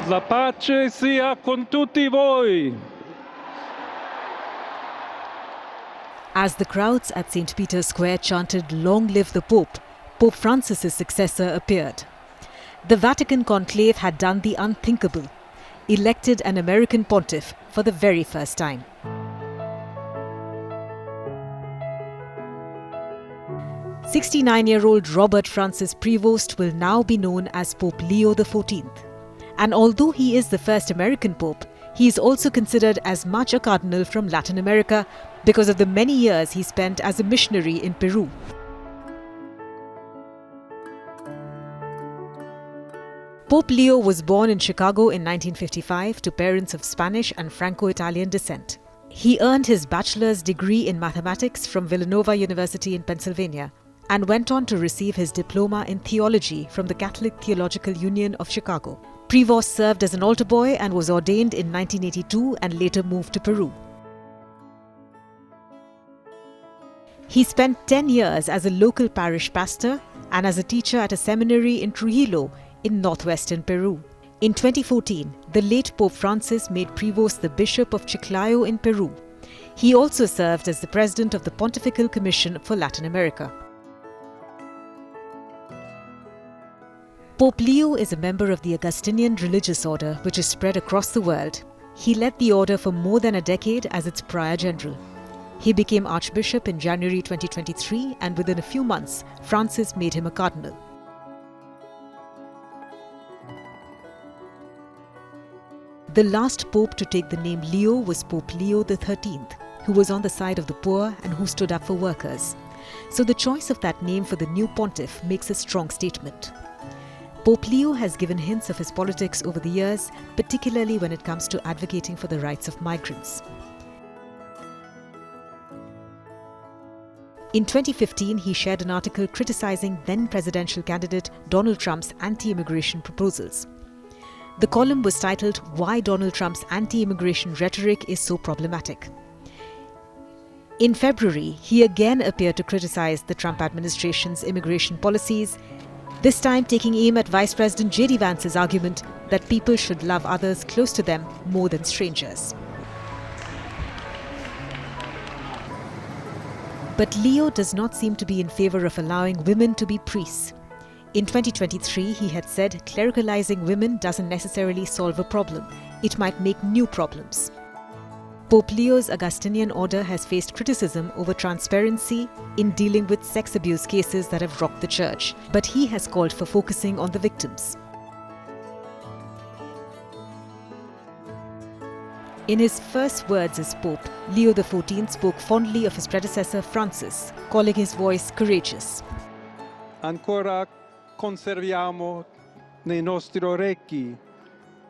La pace sia con tutti voi. As the crowds at St. Peter's Square chanted, "Long live the Pope," Pope Francis's successor appeared. The Vatican conclave had done the unthinkable, elected an American pontiff for the very first time. "69-year-old Robert Francis Prevost will now be known as Pope Leo XIV. And although he is the first American pope, he is also considered as much a cardinal from Latin America because of the many years he spent as a missionary in Peru. Pope Leo was born in Chicago in 1955 to parents of Spanish and Franco-Italian descent. He earned his bachelor's degree in mathematics from Villanova University in Pennsylvania and went on to receive his diploma in theology from the Catholic Theological Union of Chicago. Prevost served as an altar boy and was ordained in 1982 and later moved to Peru. He spent 10 years as a local parish pastor and as a teacher at a seminary in Trujillo in northwestern Peru. In 2014, the late Pope Francis made Prevost the Bishop of Chiclayo in Peru. He also served as the president of the Pontifical Commission for Latin America. Pope Leo is a member of the Augustinian religious order, which is spread across the world. He led the order for more than a decade as its prior general. He became Archbishop in January 2023, and within a few months, Francis made him a cardinal. The last pope to take the name Leo was Pope Leo XIII, who was on the side of the poor and who stood up for workers. So the choice of that name for the new pontiff makes a strong statement. Pope Leo has given hints of his politics over the years, particularly when it comes to advocating for the rights of migrants. In 2015, he shared an article criticizing then presidential candidate Donald Trump's anti-immigration proposals. The column was titled, "Why Donald Trump's Anti-Immigration Rhetoric is So Problematic." In February, he again appeared to criticize the Trump administration's immigration policies, this time taking aim at Vice President J.D. Vance's argument that people should love others close to them more than strangers. But Leo does not seem to be in favor of allowing women to be priests. In 2023, he had said clericalizing women doesn't necessarily solve a problem. It might make new problems. Pope Leo's Augustinian order has faced criticism over transparency in dealing with sex abuse cases that have rocked the church, but he has called for focusing on the victims. In his first words as Pope, Leo XIV spoke fondly of his predecessor Francis, calling his voice courageous. Ancora conserviamo nei nostri orecchi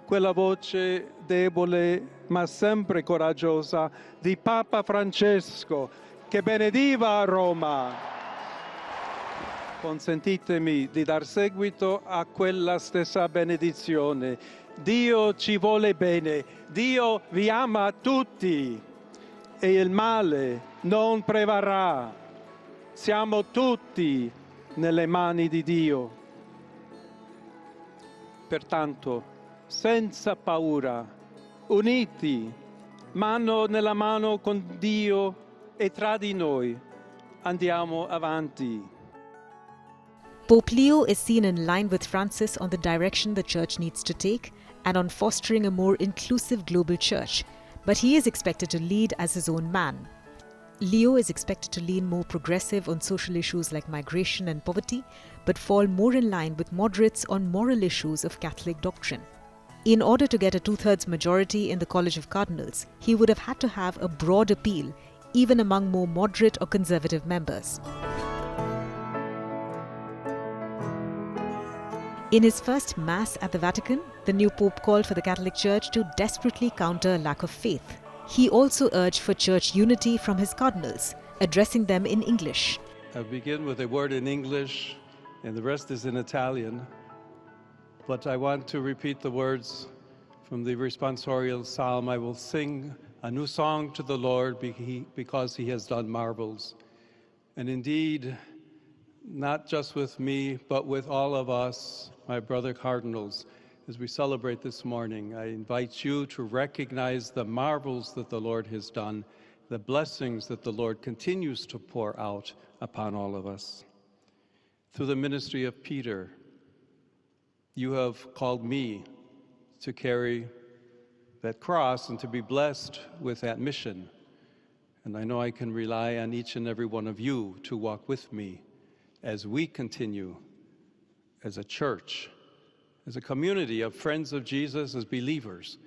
quella voce debole ma sempre coraggiosa di Papa Francesco che benediva Roma. Consentitemi di dar seguito a quella stessa benedizione. Dio ci vuole bene, Dio vi ama tutti e il male non prevarrà. Siamo tutti nelle mani di Dio. Pertanto, senza paura, uniti, mano nella mano con Dio e tra di noi, andiamo avanti. Pope Leo is seen in line with Francis on the direction the Church needs to take and on fostering a more inclusive global Church, but he is expected to lead as his own man. Leo is expected to lean more progressive on social issues like migration and poverty, but fall more in line with moderates on moral issues of Catholic doctrine. In order to get a two-thirds majority in the College of Cardinals, he would have had to have a broad appeal, even among more moderate or conservative members. In his first Mass at the Vatican, the new Pope called for the Catholic Church to desperately counter lack of faith. He also urged for church unity from his cardinals, addressing them in English. I begin with a word in English, and the rest is in Italian. But I want to repeat the words from the responsorial psalm. I will sing a new song to the Lord because he has done marvels. And indeed, not just with me, but with all of us, my brother cardinals, as we celebrate this morning, I invite you to recognize the marvels that the Lord has done, the blessings that the Lord continues to pour out upon all of us. Through the ministry of Peter, you have called me to carry that cross and to be blessed with that mission. And I know I can rely on each and every one of you to walk with me as we continue as a church, as a community of friends of Jesus, as believers,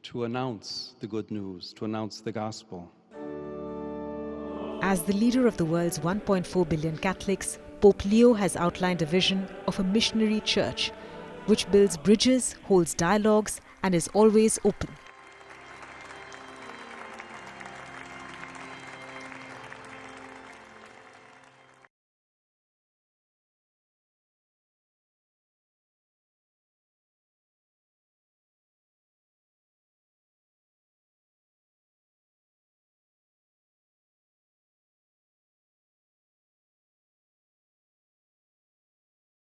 to announce the good news, to announce the gospel. As the leader of the world's 1.4 billion Catholics, Pope Leo has outlined a vision of a missionary church which builds bridges, holds dialogues, and is always open.